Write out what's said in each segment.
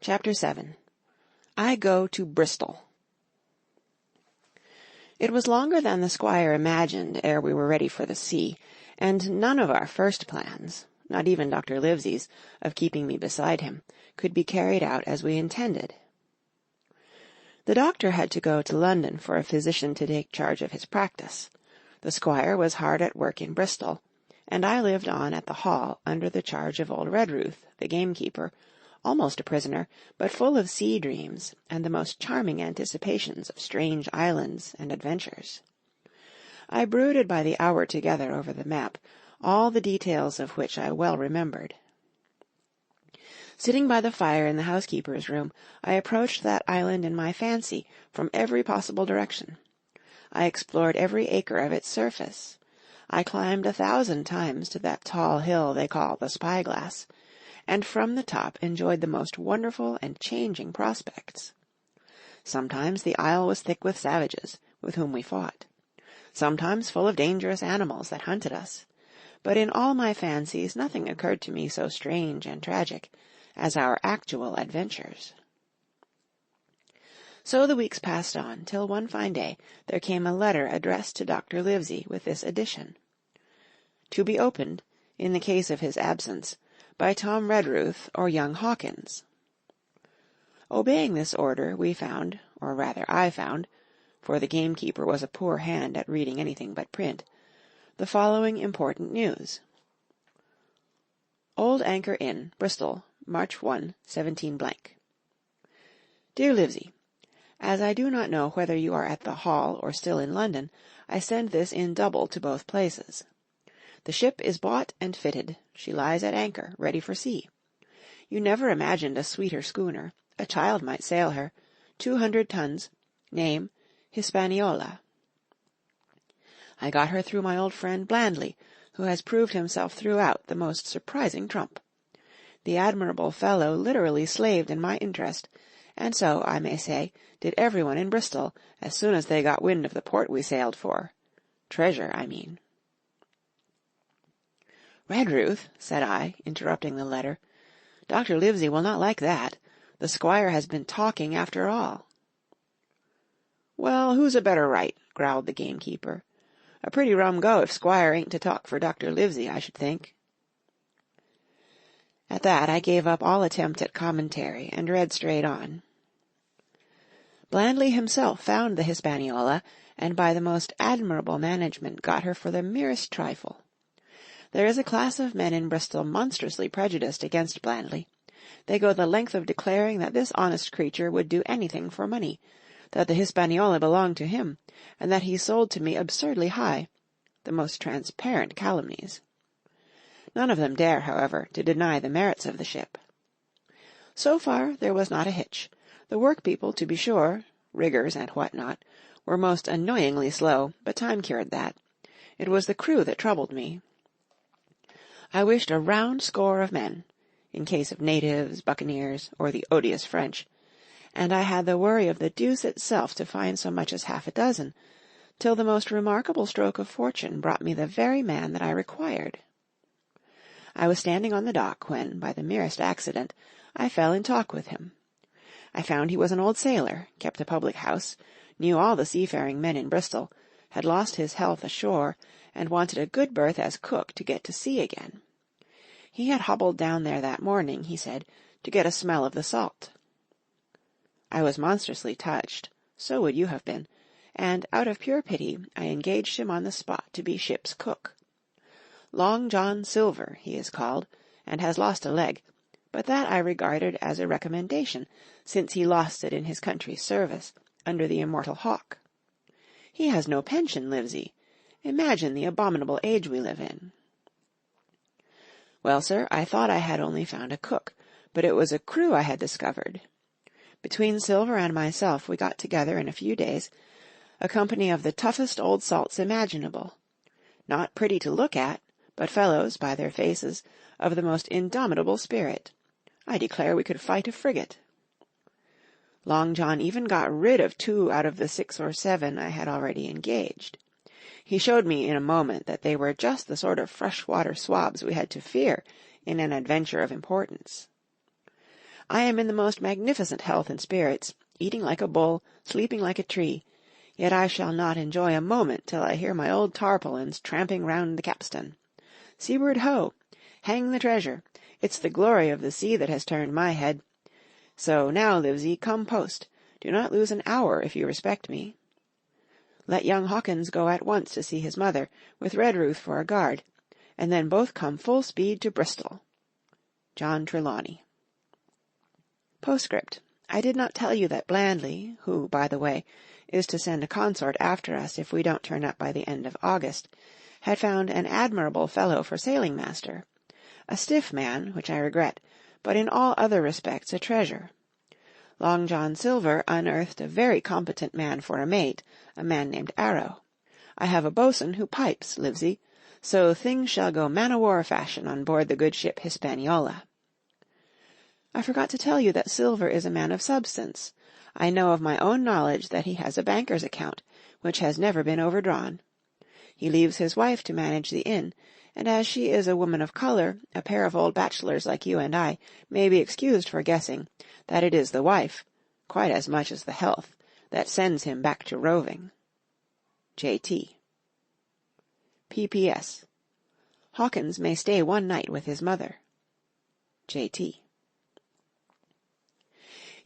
Chapter 7. I Go to Bristol. It was longer than the Squire imagined ere we were ready for the sea, and none of our first plans, not even Dr. Livesey's, of keeping me beside him, could be carried out as we intended. The doctor had to go to London for a physician to take charge of his practice. The Squire was hard at work in Bristol, and I lived on at the Hall under the charge of old Redruth, the gamekeeper, almost a prisoner, but full of sea dreams and the most charming anticipations of strange islands and adventures. I brooded by the hour together over the map, all the details of which I well remembered. Sitting by the fire in the housekeeper's room, I approached that island in my fancy from every possible direction. I explored every acre of its surface. I climbed 1,000 times to that tall hill they call the Spyglass, and from the top enjoyed the most wonderful and changing prospects. Sometimes the isle was thick with savages, with whom we fought, sometimes full of dangerous animals that hunted us, but in all my fancies nothing occurred to me so strange and tragic as our actual adventures. So the weeks passed on, till one fine day there came a letter addressed to Dr. Livesey with this addition: "To be opened, in the case of his absence, by Tom Redruth or young Hawkins." Obeying this order, we found, or rather I found, for the gamekeeper was a poor hand at reading anything but print, the following important news: Old Anchor Inn, Bristol, March 1, 17 blank. Dear Livesey, as I do not know whether you are at the Hall or still in London, I send this in double to both places. The ship is bought and fitted. She lies at anchor, ready for sea. You never imagined a sweeter schooner. A child might sail her. 200 tons. Name, Hispaniola. I got her through my old friend Blandly, who has proved himself throughout the most surprising trump. The admirable fellow literally slaved in my interest, and so, I may say, did everyone in Bristol, as soon as they got wind of the port we sailed for. Treasure, I mean. "Redruth," said I, interrupting the letter, "Dr. Livesey will not like that. The Squire has been talking after all." "Well, who's a better right?" growled the gamekeeper. "A pretty rum go if Squire ain't to talk for Dr. Livesey, I should think." At that I gave up all attempt at commentary, and read straight on. Blandly himself found the Hispaniola, and by the most admirable management got her for the merest trifle. There is a class of men in Bristol monstrously prejudiced against Blandly. They go the length of declaring that this honest creature would do anything for money, that the Hispaniola belonged to him, and that he sold to me absurdly high, the most transparent calumnies. None of them dare, however, to deny the merits of the ship. So far there was not a hitch. The workpeople, to be sure, riggers and what not, were most annoyingly slow, but time cured that. It was the crew that troubled me. I wished a round score of men, in case of natives, buccaneers, or the odious French, and I had the worry of the deuce itself to find so much as half a dozen, till the most remarkable stroke of fortune brought me the very man that I required. I was standing on the dock when, by the merest accident, I fell in talk with him. I found he was an old sailor, kept a public house, knew all the seafaring men in Bristol, had lost his health ashore, and wanted a good berth as cook to get to sea again. He had hobbled down there that morning, he said, to get a smell of the salt. I was monstrously touched, so would you have been, and out of pure pity I engaged him on the spot to be ship's cook. Long John Silver, he is called, and has lost a leg, but that I regarded as a recommendation, since he lost it in his country's service, under the immortal Hawke. He has no pension, Livesey. Imagine the abominable age we live in. Well, sir, I thought I had only found a cook, but it was a crew I had discovered. Between Silver and myself we got together in a few days a company of the toughest old salts imaginable. Not pretty to look at, but fellows, by their faces, of the most indomitable spirit. I declare we could fight a frigate. Long John even got rid of 2 out of the 6 or 7 I had already engaged. He showed me in a moment that they were just the sort of fresh-water swabs we had to fear in an adventure of importance. I am in the most magnificent health and spirits, eating like a bull, sleeping like a tree, yet I shall not enjoy a moment till I hear my old tarpaulins tramping round the capstan. Seaward ho! Hang the treasure! It's the glory of the sea that has turned my head. So now, Livesey, come post. Do not lose an hour if you respect me. Let young Hawkins go at once to see his mother, with Redruth for a guard, and then both come full speed to Bristol. John Trelawney. Postscript. I did not tell you that Blandley, who, by the way, is to send a consort after us if we don't turn up by the end of August, had found an admirable fellow for sailing-master. A stiff man, which I regret, but in all other respects a treasure. Long John Silver unearthed a very competent man for a mate, a man named Arrow. I have a boatswain who pipes, Livesey, so things shall go man-o'-war fashion on board the good ship Hispaniola. I forgot to tell you that Silver is a man of substance. I know of my own knowledge that he has a banker's account, which has never been overdrawn. He leaves his wife to manage the inn, and as she is a woman of colour, a pair of old bachelors like you and I may be excused for guessing that it is the wife, quite as much as the health, that sends him back to roving. J.T. P.P.S. Hawkins may stay one night with his mother. J.T.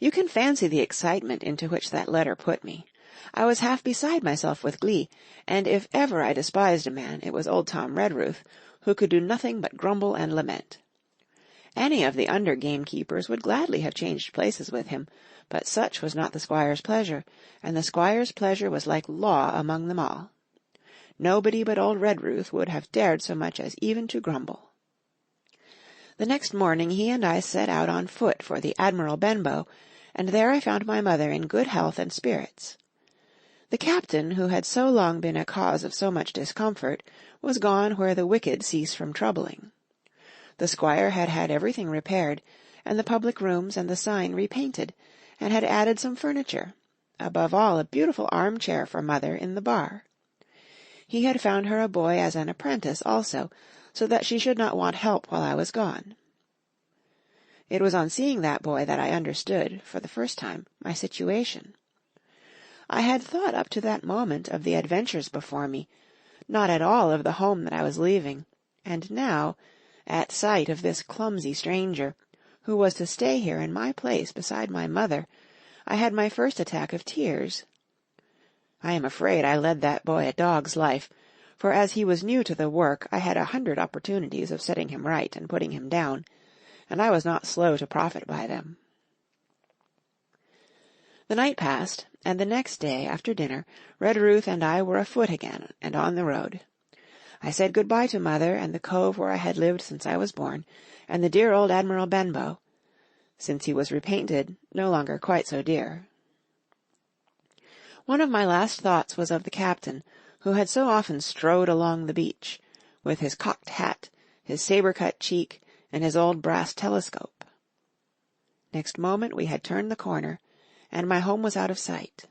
You can fancy the excitement into which that letter put me. I was half beside myself with glee, and if ever I despised a man, it was old Tom Redruth, who could do nothing but grumble and lament. Any of the under gamekeepers would gladly have changed places with him, but such was not the squire's pleasure, and the squire's pleasure was like law among them all. Nobody but old Redruth would have dared so much as even to grumble. The next morning he and I set out on foot for the Admiral Benbow, and there I found my mother in good health and spirits. The captain, who had so long been a cause of so much discomfort, was gone where the wicked cease from troubling. The squire had had everything repaired, and the public rooms and the sign repainted, and had added some furniture, above all a beautiful arm-chair for mother in the bar. He had found her a boy as an apprentice also, so that she should not want help while I was gone. It was on seeing that boy that I understood, for the first time, my situation. I had thought up to that moment of the adventures before me, not at all of the home that I was leaving, and now, at sight of this clumsy stranger, who was to stay here in my place beside my mother, I had my first attack of tears. I am afraid I led that boy a dog's life, for as he was new to the work I had 100 opportunities of setting him right and putting him down, and I was not slow to profit by them. The night passed, and the next day, after dinner, Redruth and I were afoot again and on the road. I said good-bye to mother and the cove where I had lived since I was born, and the dear old Admiral Benbow, since he was repainted, no longer quite so dear. One of my last thoughts was of the captain, who had so often strode along the beach, with his cocked hat, his sabre-cut cheek, and his old brass telescope. Next moment we had turned the corner, and my home was out of sight.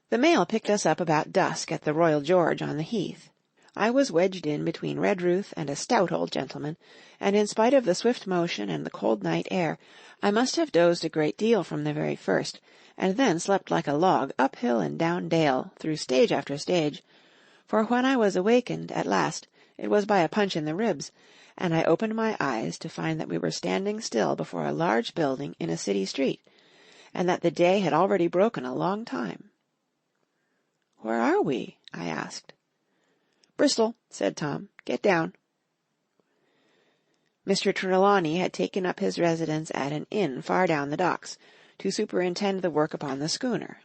The mail picked us up about dusk at the Royal George on the Heath. I was wedged in between Redruth and a stout old gentleman, and in spite of the swift motion and the cold night air, I must have dozed a great deal from the very first, and then slept like a log up-hill and down dale, through stage after stage, for when I was awakened at last it was by a punch in the ribs, and I opened my eyes to find that we were standing still before a large building in a city street, and that the day had already broken a long time. "Where are we?" I asked. "Bristol," said Tom. "Get down." Mr. Trelawney had taken up his residence at an inn far down the docks, to superintend the work upon the schooner.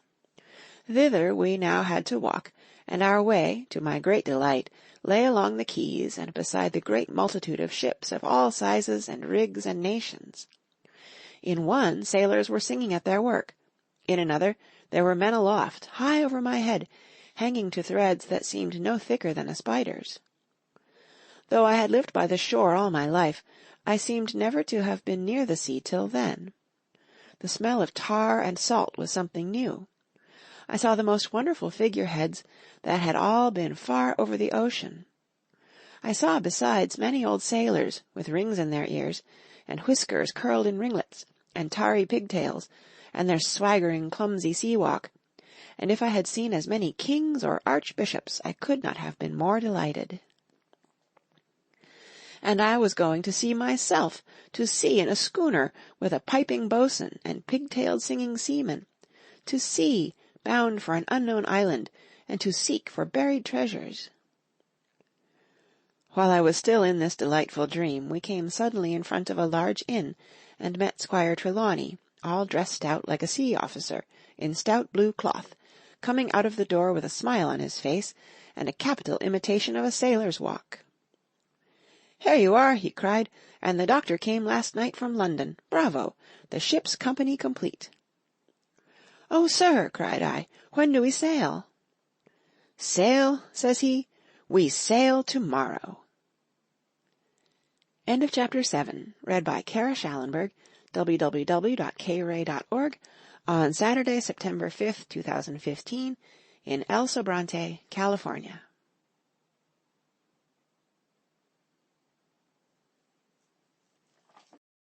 Thither we now had to walk, and our way, to my great delight, lay along the quays and beside the great multitude of ships of all sizes and rigs and nations. In one, sailors were singing at their work. In another, there were men aloft, high over my head, hanging to threads that seemed no thicker than a spider's. Though I had lived by the shore all my life, I seemed never to have been near the sea till then. The smell of tar and salt was something new. I saw the most wonderful figureheads that had all been far over the ocean. I saw, besides, many old sailors, with rings in their ears, and whiskers curled in ringlets, and tarry pigtails, and their swaggering, clumsy sea-walk, and if I had seen as many kings or archbishops, I could not have been more delighted. And I was going to sea myself, to sea in a schooner with a piping boatswain and pigtailed singing seamen, to sea, bound for an unknown island, and to seek for buried treasures. While I was still in this delightful dream, we came suddenly in front of a large inn, and met Squire Trelawney, all dressed out like a sea officer, in stout blue cloth, coming out of the door with a smile on his face, and a capital imitation of a sailor's walk. "Here you are," he cried, "and the doctor came last night from London. Bravo! The ship's company complete." "Oh, sir," cried I, "when do we sail?" "Sail?" says he. "We sail to-morrow." End of Chapter 7, read by Kara Schallenberg, www.kray.org, on Saturday, September 5th, 2015, in El Sobrante, California.